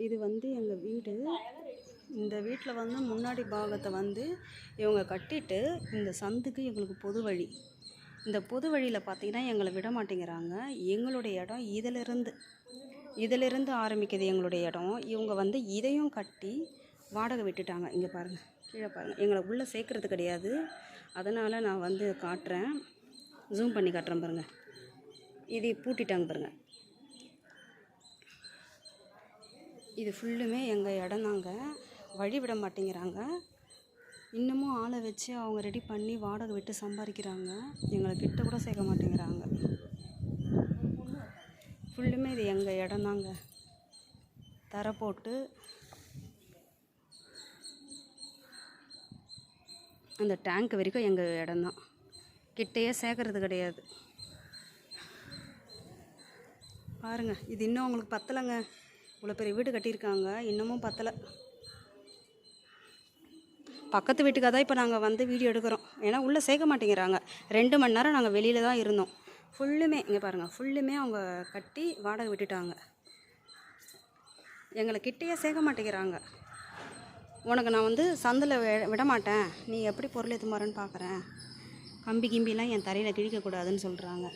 இது வந்து எங்கள் வீடு. இந்த வீட்டில் வந்து முன்னாடி பாகத்தை வந்து இவங்க கட்டிட்டு இந்த சந்துக்கு எங்களுக்கு பொது வழி. இந்த பொது வழியில் பார்த்திங்கன்னா எங்களை விட மாட்டேங்கிறாங்க. எங்களுடைய இடம் இதிலிருந்து ஆரம்பிக்குது எங்களுடைய இடம். இவங்க வந்து இதையும் கட்டி வாடகை விட்டுட்டாங்க. இங்கே பாருங்கள், கீழே பாருங்கள், எங்களை உள்ளே சேர்க்குறது கிடையாது. அதனால் நான் வந்து காட்டுறேன், ஜூம் பண்ணி காட்டுறேன் பாருங்கள். இது பூட்டிட்டாங்க பாருங்கள். இது ஃபுல்லுமே எங்கள் இடம் தாங்க. வழி விட மாட்டேங்கிறாங்க. இன்னமும் ஆளை வச்சு அவங்க ரெடி பண்ணி வாடகை விட்டு சம்பாதிக்கிறாங்க. எங்களை கிட்ட கூட சேர்க்க மாட்டேங்கிறாங்க. ஃபுல்லுமே இது எங்கள் இடம் தாங்க. தரை போட்டு அந்த டேங்க் வரைக்கும் எங்கள் இடம்தான். கிட்டையே சேர்க்கறது கிடையாது. பாருங்கள், இது இன்னும் அவங்களுக்கு பத்தலைங்க. இவ்வளோ பெரிய வீடு கட்டியிருக்காங்க, இன்னமும் பத்தலை. பக்கத்து வீட்டுக்காக தான் இப்போ நாங்கள் வந்து வீடியோ எடுக்கிறோம். ஏன்னா உள்ளே சேர்க்க மாட்டேங்கிறாங்க. 2 மணி நேரம் நாங்கள் வெளியில் தான் இருந்தோம். ஃபுல்லுமே இங்கே பாருங்கள், ஃபுல்லுமே அவங்க கட்டி வாடகை விட்டுட்டாங்க. எங்களை கிட்டையே சேர்க்க மாட்டேங்கிறாங்க. உனக்கு நான் வந்து சந்தில் விட மாட்டேன், நீ எப்படி பொருள் ஏற்றுமாறன்னு பார்க்குறேன், கம்பி கிம்பிலாம் என் தரையில் கிழிக்கக்கூடாதுன்னு சொல்கிறாங்க.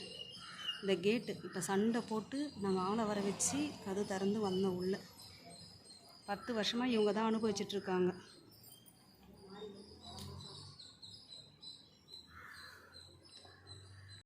இந்த கேட்டு இப்போ சண்டை போட்டு நாங்கள் ஆளை வர வச்சு கதவு திறந்து வந்தோம். உள்ள 10 வருஷமாக இவங்க தான் அனுபவிச்சிட்ருக்காங்க.